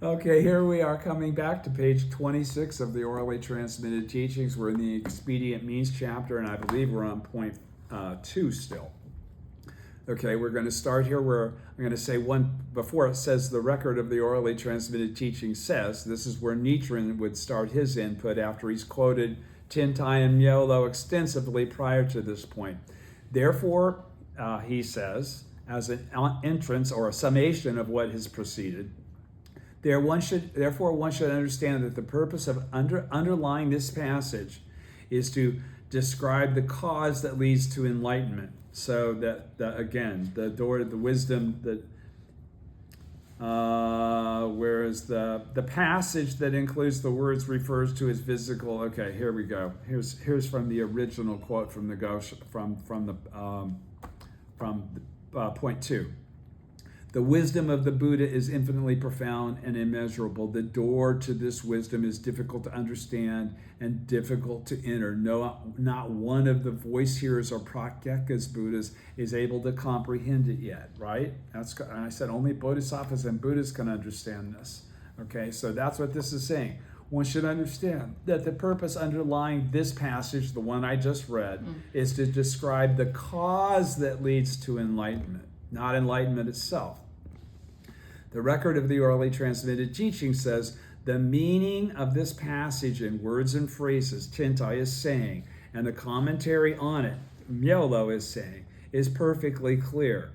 Okay, here we are coming back to page 26 of the orally transmitted teachings. We're in the expedient means chapter, and I believe we're on point 2 still. Okay, we're going to start here where I'm going to say one, before it says the record of the orally transmitted teaching says, this is where Nichiren would start his input after he's quoted Tintai and Myolo extensively prior to this point. Therefore, he says, as an entrance or a summation of what has preceded, therefore one should understand that the purpose of underlying this passage is to describe the cause that leads to enlightenment. So that again, the door, the wisdom that, whereas the passage that includes the words refers to as physical. Okay, here we go. Here's from the original quote from the point 2. The wisdom of the Buddha is infinitely profound and immeasurable. The door to this wisdom is difficult to understand and difficult to enter. Not one of the voice hearers or Prakyakas Buddhas is able to comprehend it yet, right? I said only Bodhisattvas and Buddhas can understand this. Okay, so that's what this is saying. One should understand that the purpose underlying this passage, the one I just read, is to describe the cause that leads to enlightenment, not enlightenment itself. The record of the orally transmitted teaching says the meaning of this passage in words and phrases Tintai is saying, and the commentary on it, Myolo is saying, is perfectly clear.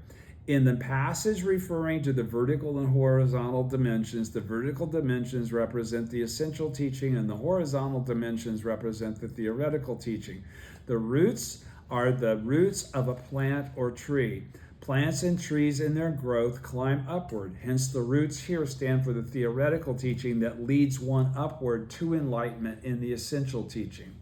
In the passage referring to the vertical and horizontal dimensions, the vertical dimensions represent the essential teaching and the horizontal dimensions represent the theoretical teaching. The roots are the roots of a plant or tree. Plants and trees in their growth climb upward. Hence, the roots here stand for the theoretical teaching that leads one upward to enlightenment in the essential teaching.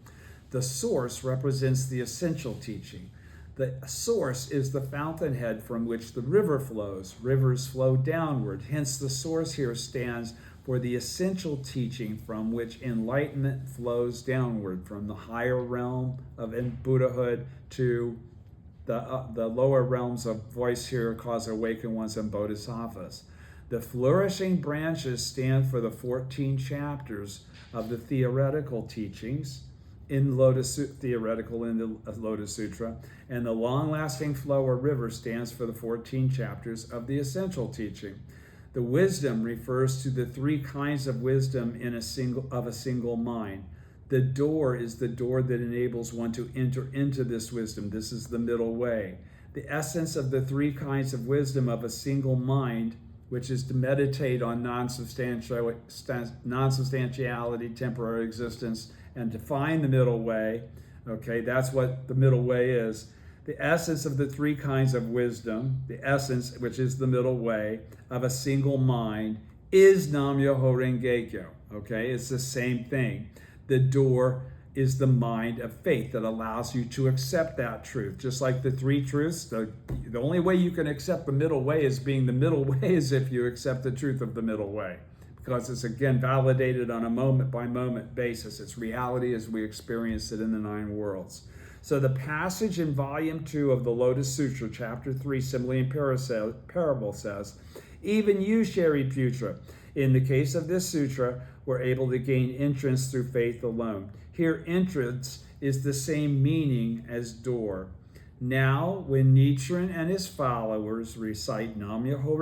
The source represents the essential teaching. The source is the fountainhead from which the river flows. Rivers flow downward. Hence, the source here stands for the essential teaching from which enlightenment flows downward, from the higher realm of Buddhahood to the lower realms of voice hearer, cause awakened ones, and bodhisattvas. The flourishing branches stand for the 14 chapters of the theoretical teachings in theoretical in the Lotus Sutra, and the long-lasting flow or river stands for the 14 chapters of the essential teaching. The wisdom refers to the 3 kinds of wisdom in a single mind. The door is the door that enables one to enter into this wisdom. This is the middle way. The essence of the 3 kinds of wisdom of a single mind, which is to meditate on non-substantiality, temporary existence, and to find the middle way. Okay, that's what the middle way is. The essence of the 3 kinds of wisdom, the essence, which is the middle way, of a single mind, is Nam-myoho Renge-kyo. Okay, it's the same thing. The door is the mind of faith that allows you to accept that truth. Just like the 3 truths, the only way you can accept the middle way as being the middle way is if you accept the truth of the middle way. Because it's again validated on a moment-by-moment basis. It's reality as we experience it in the 9 worlds. So the passage in volume 2 of the Lotus Sutra, chapter 3, Simile and Parable says, even you, Shariputra, in the case of this sutra, were able to gain entrance through faith alone. Here, entrance is the same meaning as door. Now, when Nichiren and his followers recite Nam-myoho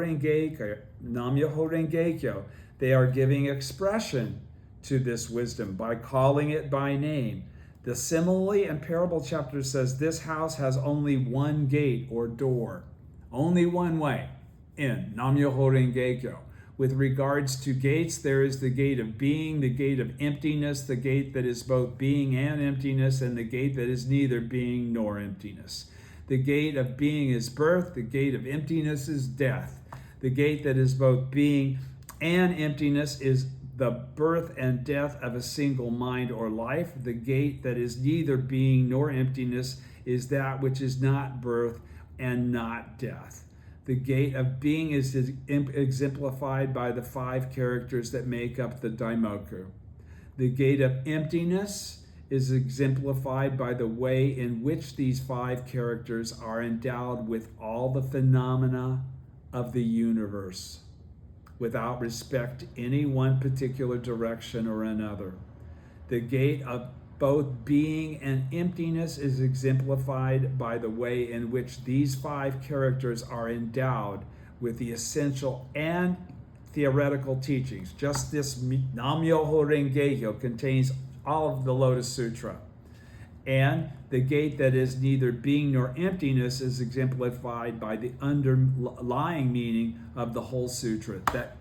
Renge-kyo, they are giving expression to this wisdom by calling it by name. The Simile and Parable chapter says this house has only one gate or door, only one way in, Nam-myoho Renge-kyo. With regards to gates, there is the gate of being, the gate of emptiness, the gate that is both being and emptiness, and the gate that is neither being nor emptiness. The gate of being is birth, the gate of emptiness is death. The gate that is both being and emptiness is the birth and death of a single mind or life. The gate that is neither being nor emptiness is that which is not birth and not death. The gate of being is exemplified by the 5 characters that make up the Daimoku. The gate of emptiness is exemplified by the way in which these 5 characters are endowed with all the phenomena of the universe. without respect to any one particular direction or another. The gate of both being and emptiness is exemplified by the way in which these 5 characters are endowed with the essential and theoretical teachings. Just this Nam-myoho Renge-kyo contains all of the Lotus Sutra. And the gate that is neither being nor emptiness is exemplified by the underlying meaning of the whole sutra, that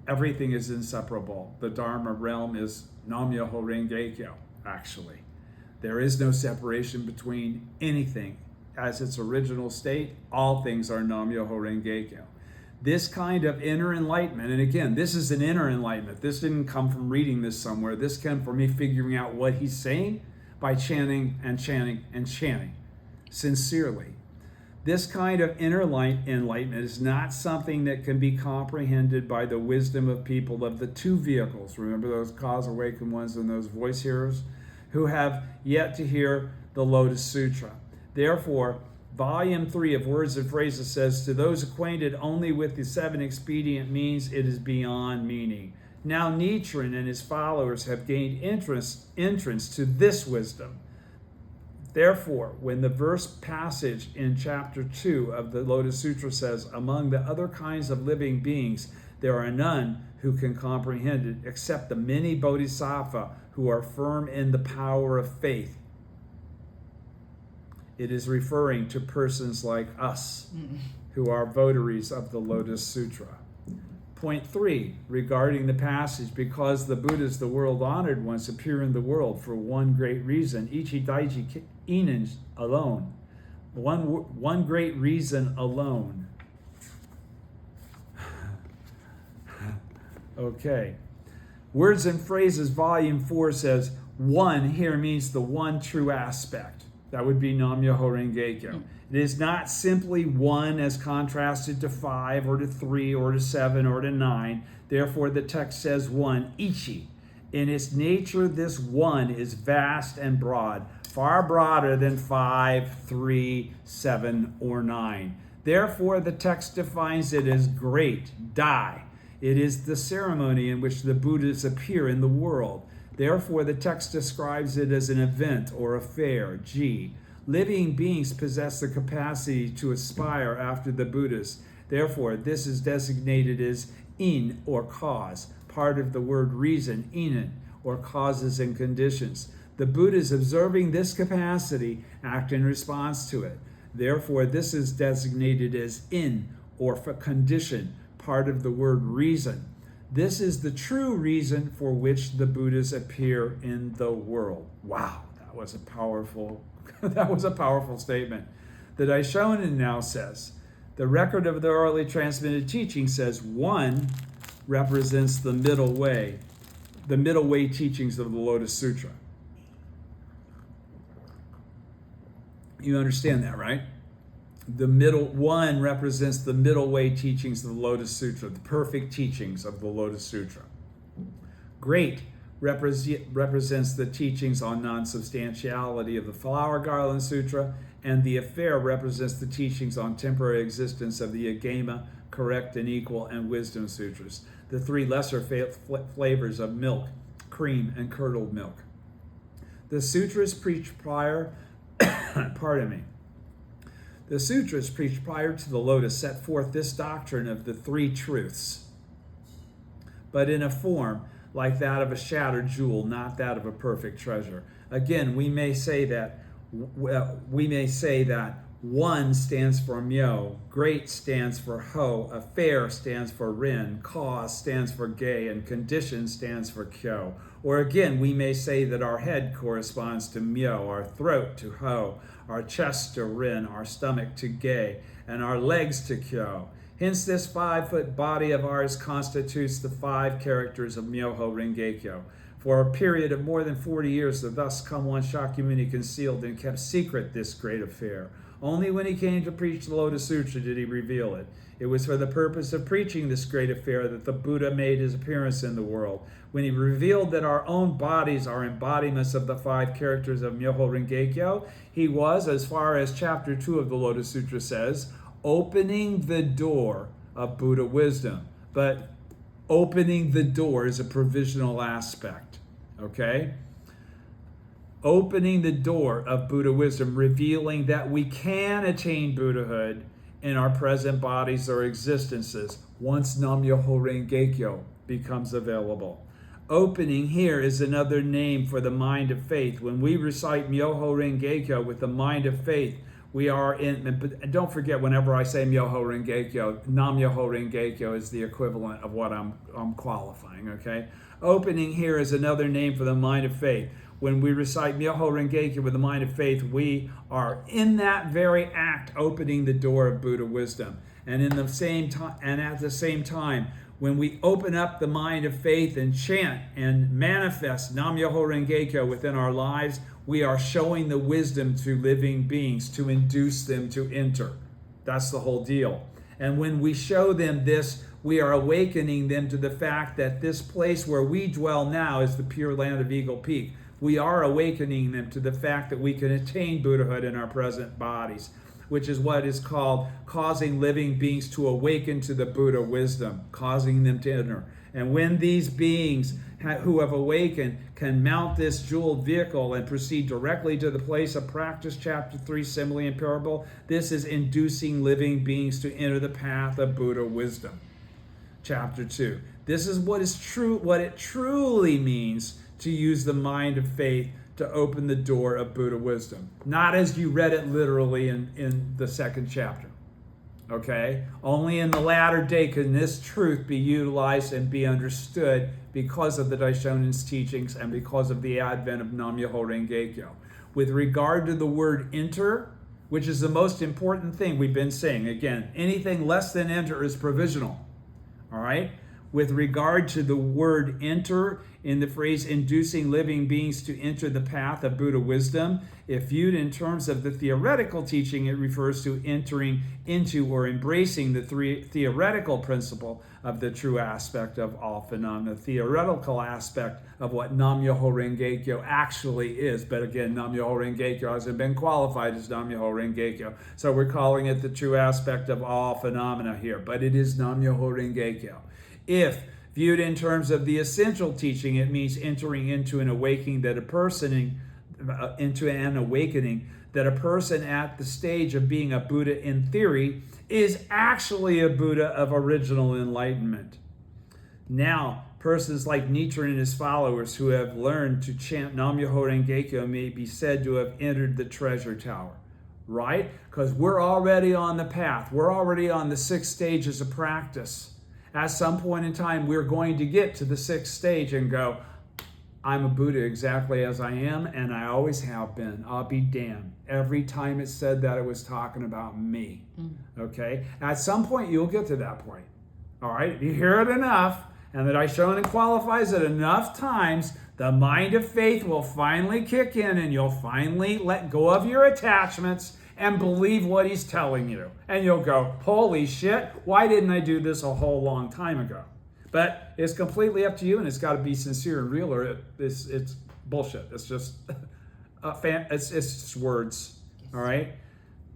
everything is inseparable. The Dharma realm is Nam-myoho Renge-kyo, actually. There is no separation between anything. As its original state, all things are Nam-myoho Renge-kyo. This kind of inner enlightenment, and again, this is an inner enlightenment. This didn't come from reading this somewhere. This came from me figuring out what he's saying by chanting and chanting and chanting sincerely. This kind of inner enlightenment is not something that can be comprehended by the wisdom of people of the 2 vehicles. Remember those cause awakened ones and those voice hearers who have yet to hear the Lotus Sutra. Therefore, Volume 3 of Words and Phrases says, to those acquainted only with the 7 expedient means, it is beyond meaning. Now Nichiren and his followers have gained entrance to this wisdom. Therefore, when the verse passage in chapter 2 of the Lotus Sutra says, among the other kinds of living beings, there are none who can comprehend it except the many bodhisattva who are firm in the power of faith. It is referring to persons like us who are votaries of the Lotus Sutra. Point 3, regarding the passage, because the Buddhas, the world honored ones, appear in the world for one great reason, ichi daiji inen alone. One great reason alone. Okay. Words and Phrases, Volume 4 says, one here means the one true aspect. That would be Nam-myoho Renge-kyo. It is not simply 1 as contrasted to 5 or to 3 or to 7 or to 9. Therefore, the text says 1, ichi. In its nature, this 1 is vast and broad, far broader than 5, 3, 7, or 9. Therefore, the text defines it as great, dai. It is the ceremony in which the Buddhas appear in the world. Therefore, the text describes it as an event or affair, ji. Living beings possess the capacity to aspire after the Buddhas. Therefore, this is designated as in, or cause, part of the word reason, inen, or causes and conditions. The Buddhas, observing this capacity, act in response to it. Therefore, this is designated as in, or condition, part of the word reason. This is the true reason for which the Buddhas appear in the world. Wow, that was a powerful statement. The Daishonin now says, the record of the orally transmitted teaching says 1 represents the middle way teachings of the Lotus Sutra. You understand that, right? The middle 1 represents the middle way teachings of the Lotus Sutra, the perfect teachings of the Lotus Sutra. Great represents the teachings on non-substantiality of the Flower Garland Sutra, and the affair represents the teachings on temporary existence of the Agama, Correct and Equal, and Wisdom Sutras, the 3 lesser flavors of milk, cream, and curdled milk. The sutras preached prior, The sutras preached prior to the Lotus set forth this doctrine of the 3 truths, but in a form like that of a shattered jewel, not that of a perfect treasure. Again, we may say that 1 stands for myo, great stands for ho, affair stands for rin, cause stands for ge, and condition stands for kyo. Or again, we may say that our head corresponds to myo, our throat to ho, our chest to rin, our stomach to ge, and our legs to kyo. Hence, this 5-foot body of ours constitutes the 5 characters of Myoho Renge-kyo. For a period of more than 40 years, the thus come one Shakyamuni concealed and kept secret this great affair. Only when he came to preach the Lotus Sutra did he reveal it. It was for the purpose of preaching this great affair that the Buddha made his appearance in the world. When he revealed that our own bodies are embodiments of the 5 characters of Myoho Renge-kyo, he was, as far as chapter 2 of the Lotus Sutra says, opening the door of Buddha wisdom. But Opening the door is a provisional aspect, okay? Opening the door of Buddha wisdom, revealing that we can attain Buddhahood in our present bodies or existences once Nam-myoho Renge-kyo becomes available. Opening here is another name for the mind of faith. When we recite Myoho Renge-kyo with the mind of faith, we are in, but don't forget, whenever I say Myoho Renge-kyo, Nam-myoho Renge-kyo is the equivalent of what I'm qualifying, okay? Opening here is another name for the mind of faith. When we recite Myoho Renge-kyo with the mind of faith, we are in that very act opening the door of Buddha wisdom. And at the same time, when we open up the mind of faith and chant and manifest Nam-myoho Renge-kyo within our lives, we are showing the wisdom to living beings to induce them to enter. That's the whole deal. And when we show them this, we are awakening them to the fact that this place where we dwell now is the pure land of Eagle Peak. We are awakening them to the fact that we can attain Buddhahood in our present bodies, which is what is called causing living beings to awaken to the Buddha wisdom, causing them to enter. And when these beings who have awakened can mount this jeweled vehicle and proceed directly to the place of practice, chapter 3, simile and parable, this is inducing living beings to enter the path of Buddha wisdom. Chapter 2. This is what it truly means to use the mind of faith to open the door of Buddha wisdom. Not as you read it literally in the second chapter. Okay? Only in the latter day can this truth be utilized and be understood because of the Daishonin's teachings and because of the advent of Nam-myoho Renge-kyo. With regard to the word enter, which is the most important thing we've been saying, again, anything less than enter is provisional. All right? With regard to the word enter in the phrase inducing living beings to enter the path of Buddha wisdom, if viewed in terms of the theoretical teaching, it refers to entering into or embracing the theoretical principle of the true aspect of all phenomena, the theoretical aspect of what Nam-myoho Renge-kyo actually is. But again, Nam-myoho Renge-kyo hasn't been qualified as Nam-myoho Renge-kyo, so we're calling it the true aspect of all phenomena here, but it is Nam-myoho Renge-kyo. If viewed in terms of the essential teaching, it means entering into an awakening that a person at the stage of being a Buddha in theory is actually a Buddha of original enlightenment. Now, persons like Nietzsche and his followers who have learned to chant Nam-myoho Renge-kyo may be said to have entered the treasure tower, right? Because we're already on the path. We're already on the 6 stages of practice. At some point in time, we're going to get to the 6th stage and go, I'm a Buddha exactly as I am, and I always have been. I'll be damned. Every time it said that, it was talking about me. Okay? At some point, you'll get to that point. All right? If you hear it enough, and that Daishonin qualifies it enough times, the mind of faith will finally kick in, and you'll finally let go of your attachments and believe what he's telling you. And you'll go, holy shit, why didn't I do this a whole long time ago? But it's completely up to you, and it's got to be sincere and real, or it's bullshit. It's just it's just words. All right?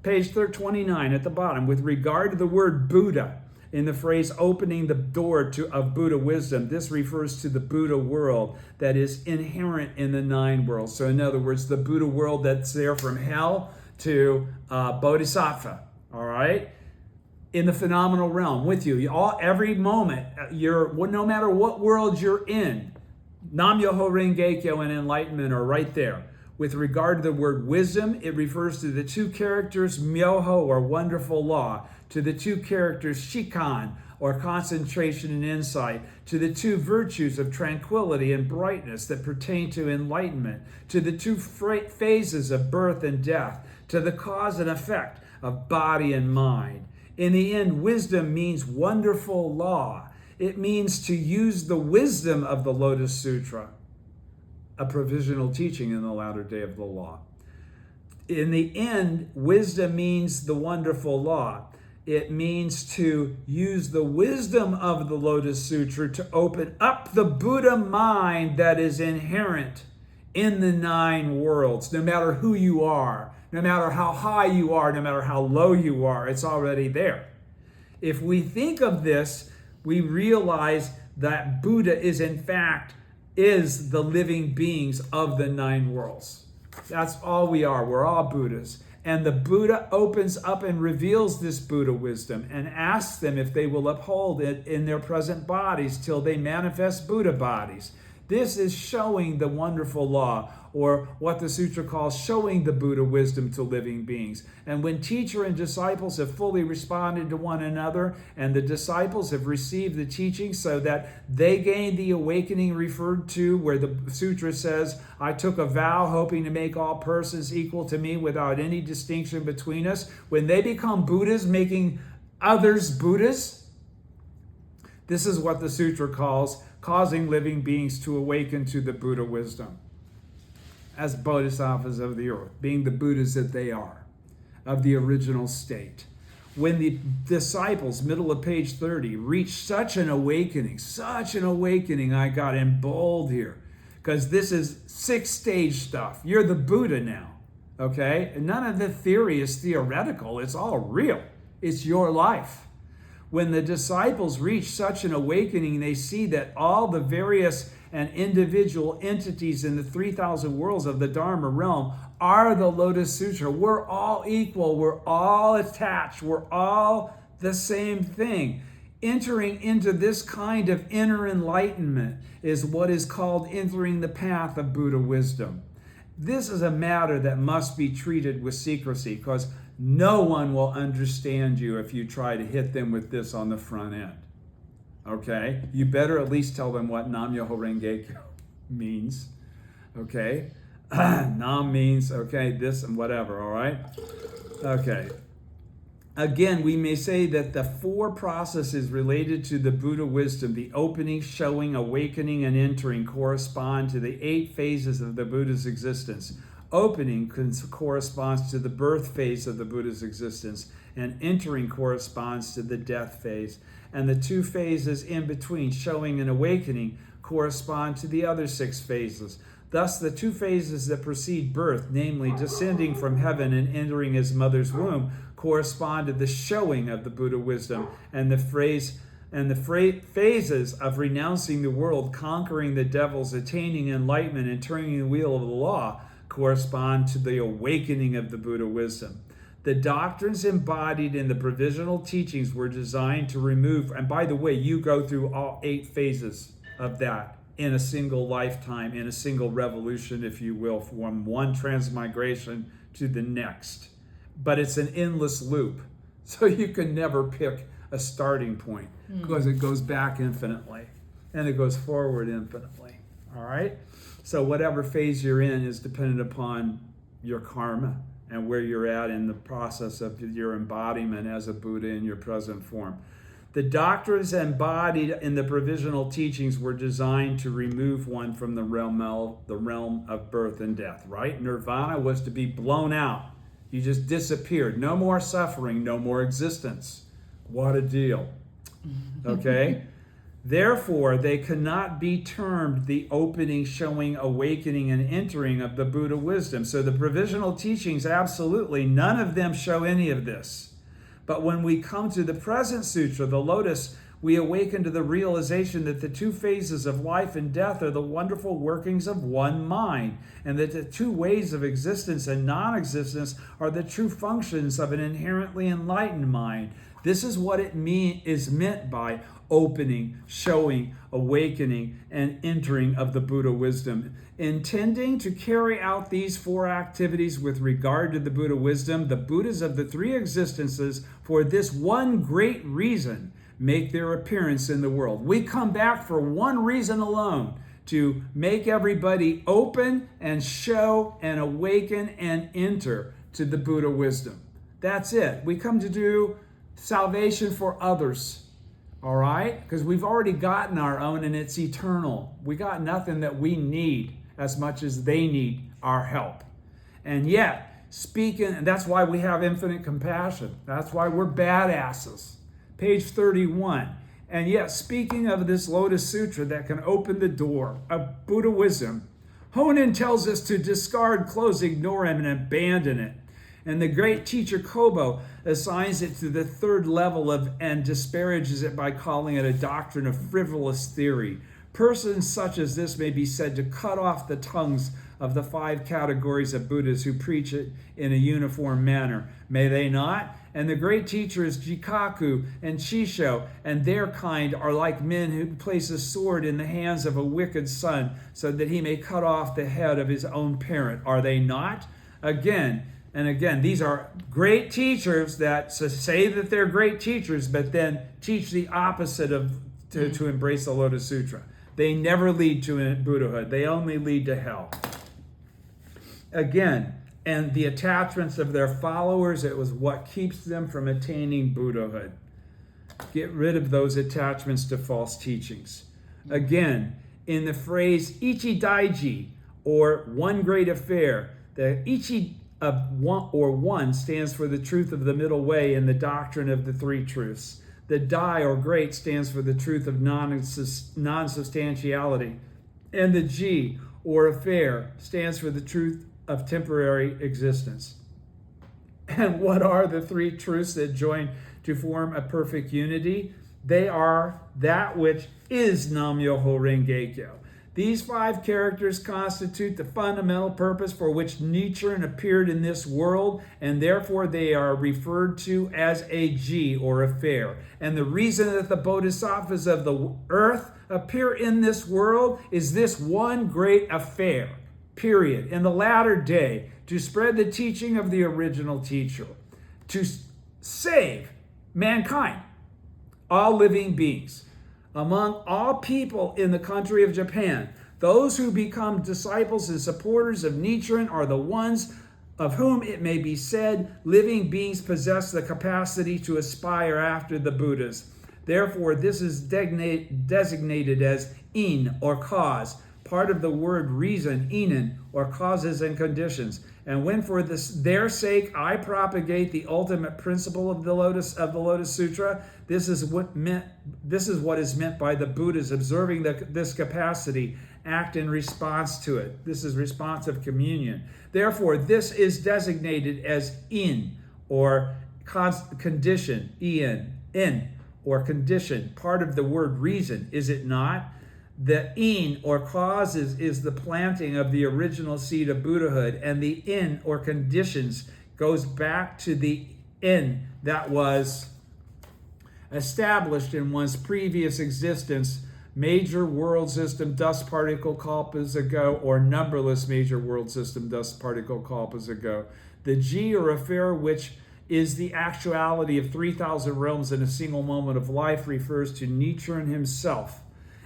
Page 29 at the bottom. With regard to the word Buddha, in the phrase opening the door of Buddha wisdom, this refers to the Buddha world that is inherent in the 9 worlds. So in other words, the Buddha world that's there from hell to Bodhisattva, all right? In the phenomenal realm with you. Every moment, no matter what world you're in, Nam-myoho Renge-kyo and enlightenment are right there. With regard to the word wisdom, it refers to the 2 characters myoho, or wonderful law, to the 2 characters shikan, or concentration and insight, to the 2 virtues of tranquility and brightness that pertain to enlightenment, to the 2 phases of birth and death, to the cause and effect of body and mind. In the end, wisdom means wonderful law. It means to use the wisdom of the Lotus Sutra, a provisional teaching in the latter day of the law. In the end, wisdom means the wonderful law. It means to use the wisdom of the Lotus Sutra to open up the Buddha mind that is inherent in the 9 worlds. No matter who you are, no matter how high you are, no matter how low you are, it's already there. If we think of this, we realize that Buddha is in fact is the living beings of the 9 worlds. That's all we are. We're all Buddhas. And the Buddha opens up and reveals this Buddha wisdom and asks them if they will uphold it in their present bodies till they manifest Buddha bodies. This is showing the wonderful law, or what the sutra calls showing the Buddha wisdom to living beings. And when teacher and disciples have fully responded to one another, and the disciples have received the teaching so that they gain the awakening referred to, where the sutra says, I took a vow hoping to make all persons equal to me without any distinction between us. When they become Buddhas, making others Buddhas, this is what the sutra calls causing living beings to awaken to the Buddha wisdom as bodhisattvas of the earth, being the Buddhas that they are, of the original state. When the disciples, middle of page 30, reach such an awakening, I got in bold here, because this is 6-stage stuff. You're the Buddha now, okay? And none of the theory is theoretical. It's all real. It's your life. When the disciples reach such an awakening, they see that all the various and individual entities in the 3,000 worlds of the Dharma realm are the Lotus Sutra. We're all equal. We're all attached. We're all the same thing. Entering into this kind of inner enlightenment is what is called entering the path of Buddha wisdom. This is a matter that must be treated with secrecy, because no one will understand you if you try to hit them with this on the front end. Okay? You better at least tell them what Nam Myoho Renge Kyo means. Okay? Nam means, okay, this and whatever, all right? Okay. Again, we may say that the 4 processes related to the Buddha wisdom, the opening, showing, awakening, and entering, correspond to the 8 phases of the Buddha's existence. Opening corresponds to the birth phase of the Buddha's existence, and entering corresponds to the death phase. And the 2 phases in between, showing and awakening, correspond to the other 6 phases. Thus, the 2 phases that precede birth, namely descending from heaven and entering his mother's womb, correspond to the showing of the Buddha wisdom, and the phases of renouncing the world, conquering the devils, attaining enlightenment, and turning the wheel of the law correspond to the awakening of the Buddha wisdom. The doctrines embodied in the provisional teachings were designed to remove, and by the way, you go through all 8 phases of that in a single lifetime, in a single revolution, if you will, from one transmigration to the next. But it's an endless loop, so you can never pick a starting point, because it goes back infinitely and it goes forward infinitely. All right? So whatever phase you're in is dependent upon your karma and where you're at in the process of your embodiment as a Buddha in your present form. The doctrines embodied in the provisional teachings were designed to remove one from the realm of birth and death, right? Nirvana was to be blown out. You just disappeared. No more suffering, no more existence. What a deal. Okay? Therefore, they cannot be termed the opening, showing, awakening, and entering of the Buddha wisdom. So the provisional teachings, absolutely, none of them show any of this. But when we come to the present sutra, the Lotus, we awaken to the realization that the 2 phases of life and death are the wonderful workings of one mind, and that the 2 ways of existence and non-existence are the true functions of an inherently enlightened mind. This is what it is meant by opening, showing, awakening, and entering of the Buddha wisdom. Intending to carry out these 4 activities with regard to the Buddha wisdom, the Buddhas of the 3 existences, for this one great reason, make their appearance in the world. We come back for one reason alone, to make everybody open and show and awaken and enter to the Buddha wisdom. That's it. We come to do salvation for others. All right? Because we've already gotten our own, and it's eternal. We got nothing that we need as much as they need our help. And yet, and that's why we have infinite compassion. That's why we're badasses. Page 31. And yet, speaking of this Lotus Sutra that can open the door of Buddha wisdom, Honen tells us to discard clothes, ignore him, and abandon it. And the great teacher Kobo assigns it to the third level and disparages it by calling it a doctrine of frivolous theory. Persons such as this may be said to cut off the tongues of the 5 categories of Buddhas who preach it in a uniform manner. May they not? And the great teachers Jikaku and Shisho and their kind are like men who place a sword in the hands of a wicked son so that he may cut off the head of his own parent. Are they not? Again and again, these are great teachers that say that they're great teachers, but then teach the opposite of to embrace the Lotus Sutra. They never lead to Buddhahood. They only lead to hell. Again, and the attachments of their followers, it was what keeps them from attaining Buddhahood. Get rid of those attachments to false teachings. Again, in the phrase Ichi Daiji, or one great affair, the Ichi of one or one stands for the truth of the middle way and the doctrine of the 3 truths. The Dai or great stands for the truth of non-substantiality. And the Ji or affair stands for the truth of temporary existence. And what are the 3 truths that join to form a perfect unity? They are that which is Nam-myoho Renge-kyo. These 5 characters constitute the fundamental purpose for which Nichiren appeared in this world, and therefore they are referred to as a Ji or affair. And the reason that the bodhisattvas of the earth appear in this world is this one great affair, period, in the latter day, to spread the teaching of the original teacher, to save mankind, all living beings. Among all people in the country of Japan, those who become disciples and supporters of Nichiren are the ones of whom it may be said living beings possess the capacity to aspire after the Buddhas. Therefore, this is designated as in or cause, part of the word reason, inen, or causes and conditions. And when for their sake I propagate the ultimate principle of the Lotus Sutra, this is what is meant by the Buddhas observing this capacity, act in response to it. This is responsive communion. Therefore, this is designated as in or condition, in or condition, part of the word reason, is it not? The in or causes is the planting of the original seed of Buddhahood, and the in or conditions goes back to the in that was established in one's previous existence, major world system dust particle kalpas ago, or numberless major world system dust particle kalpas ago. The Ji or affair, which is the actuality of 3,000 realms in a single moment of life, refers to Nichiren himself,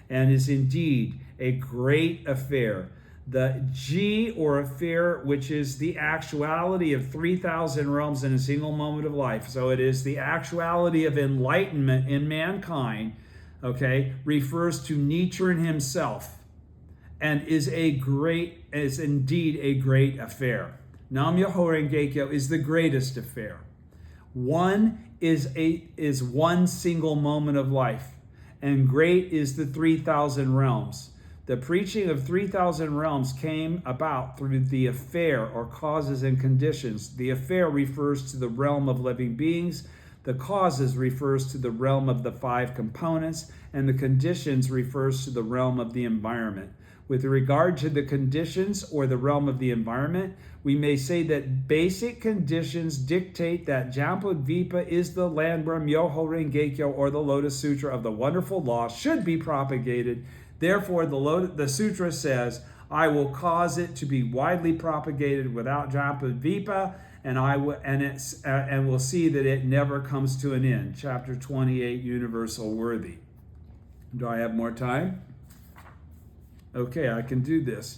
and is indeed a great affair. The Ji or affair, which is the actuality of 3,000 realms in a single moment of life, so it is the actuality of enlightenment in mankind, okay, refers to Nichiren himself, and is indeed a great affair. Nam-myoho Renge-kyo is the greatest affair. One is one single moment of life, and great is the 3,000 realms. The preaching of 3,000 realms came about through the affair or causes and conditions. The affair refers to the realm of living beings, the causes refers to the realm of the 5 components, and the conditions refers to the realm of the environment. With regard to the conditions or the realm of the environment, we may say that basic conditions dictate that Jampadvipa is the land where Myoho Renge-kyo, or the Lotus Sutra of the Wonderful Law, should be propagated. Therefore, the sutra says, I will cause it to be widely propagated without Jampadvipa, and we'll see that it never comes to an end. Chapter 28, Universal Worthy. Do I have more time? Okay, I can do this.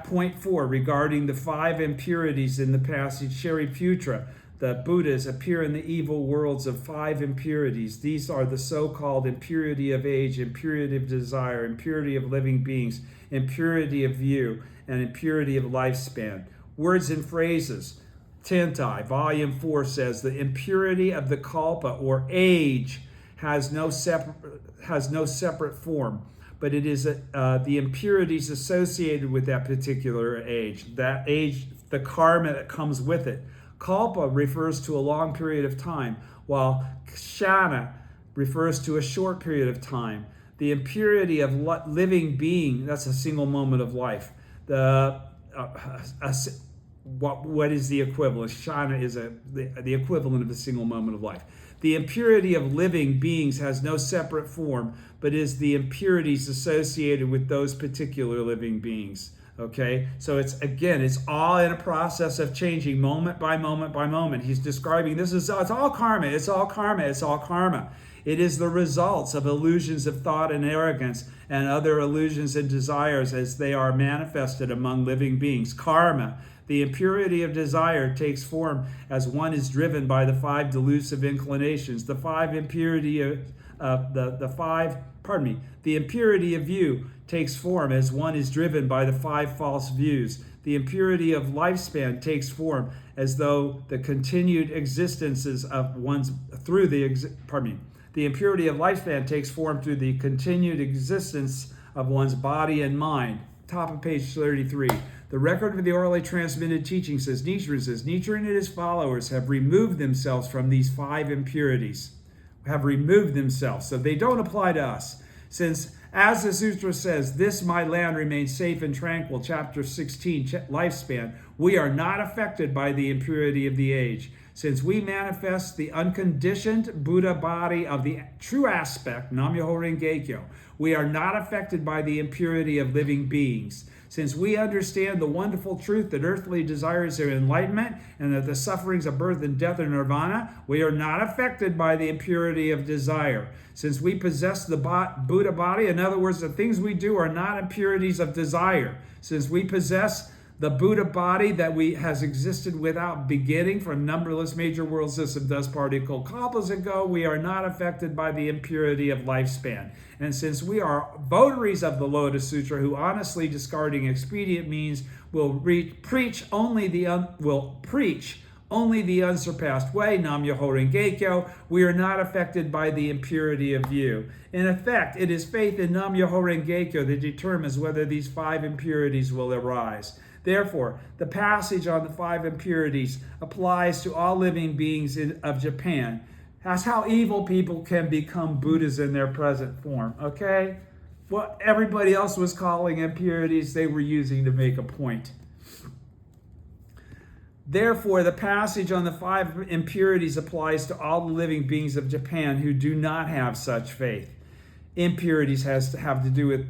Point 4, regarding the 5 impurities in the passage Shariputra, the Buddhas appear in the evil worlds of 5 impurities. These are the so-called impurity of age, impurity of desire, impurity of living beings, impurity of view, and impurity of lifespan. Words and phrases. Tentai, Volume 4 says, the impurity of the kalpa, or age, has no separate form, but it is the impurities associated with that particular age. That age, the karma that comes with it, Kalpa refers to a long period of time, while Kshana refers to a short period of time. The impurity of living being, that's a single moment of life. What is the equivalent? Kshana is the equivalent of a single moment of life. The impurity of living beings has no separate form, but is the impurities associated with those particular living beings. Okay, so it's all in a process of changing moment by moment by moment. He's describing it's all karma, it's all karma, it's all karma. It is the results of illusions of thought and arrogance and other illusions and desires as they are manifested among living beings. Karma, the impurity of desire, takes form as one is driven by the 5 delusive inclinations. The impurity of view takes form as one is driven by the 5 false views. The impurity of lifespan takes form as though the continued existences of one's The impurity of lifespan takes form through the continued existence of one's body and mind. Top of page 33. The record of the orally transmitted teaching says, Nichiren and his followers have removed themselves from these 5 impurities. Have removed themselves, so they don't apply to us. Since, as the sutra says, this my land remains safe and tranquil, chapter 16, lifespan, we are not affected by the impurity of the age. Since we manifest the unconditioned Buddha body of the true aspect, Nam-myoho Renge-kyo, we are not affected by the impurity of living beings. Since we understand the wonderful truth that earthly desires are enlightenment and that the sufferings of birth and death are nirvana, we are not affected by the impurity of desire. Since we possess the Buddha body, in other words, the things we do are not impurities of desire. Since we possess the Buddha body that has existed without beginning from numberless major world system dust particle kalpas ago, we are not affected by the impurity of lifespan. And since we are votaries of the Lotus Sutra, who honestly discarding expedient means will preach only the unsurpassed way, Nam-myoho Renge-kyo, we are not affected by the impurity of view. In effect, it is faith in Nam-myoho Renge-kyo that determines whether these 5 impurities will arise. Therefore, the passage on the 5 impurities applies to all living beings of Japan. That's how evil people can become Buddhas in their present form, okay? What everybody else was calling impurities, they were using to make a point. Therefore, the passage on the 5 impurities applies to all the living beings of Japan who do not have such faith. Impurities have to do with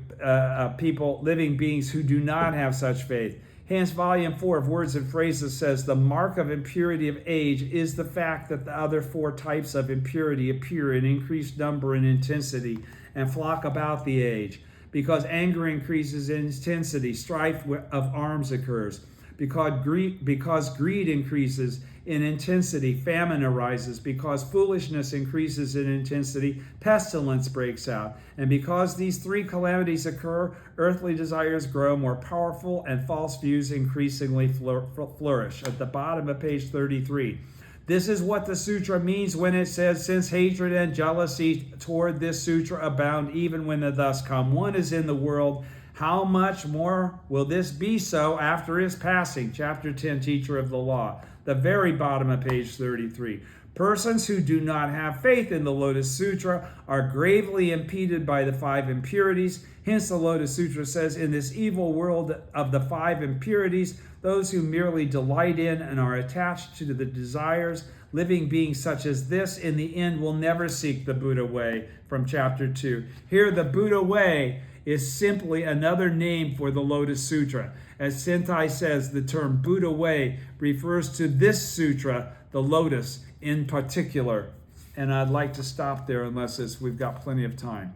living beings who do not have such faith. Hence, Volume 4 of Words and Phrases says, the mark of impurity of age is the fact that the other 4 types of impurity appear in increased number and intensity and flock about the age. Because anger increases in intensity, strife of arms occurs. Because greed increases in intensity, famine arises. Because foolishness increases in intensity, pestilence breaks out. And because these 3 calamities occur, earthly desires grow more powerful and false views increasingly flourish. At the bottom of page 33. This is what the sutra means when it says, since hatred and jealousy toward this sutra abound even when the thus come one is in the world, how much more will this be so after his passing? Chapter 10, Teacher of the Law. The very bottom of page 33. Persons who do not have faith in the Lotus Sutra are gravely impeded by the 5 impurities. Hence the Lotus Sutra says, in this evil world of the 5 impurities, those who merely delight in and are attached to the desires, living beings such as this, in the end will never seek the Buddha way, from chapter 2. Here the Buddha way is simply another name for the Lotus Sutra. As Sentai says, the term Buddha way refers to this sutra, the Lotus in particular. And I'd like to stop there unless we've got plenty of time.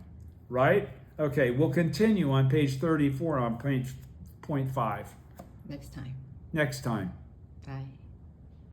Right? Okay, we'll continue on page 34 on page point 5. Next time. Next time. Bye.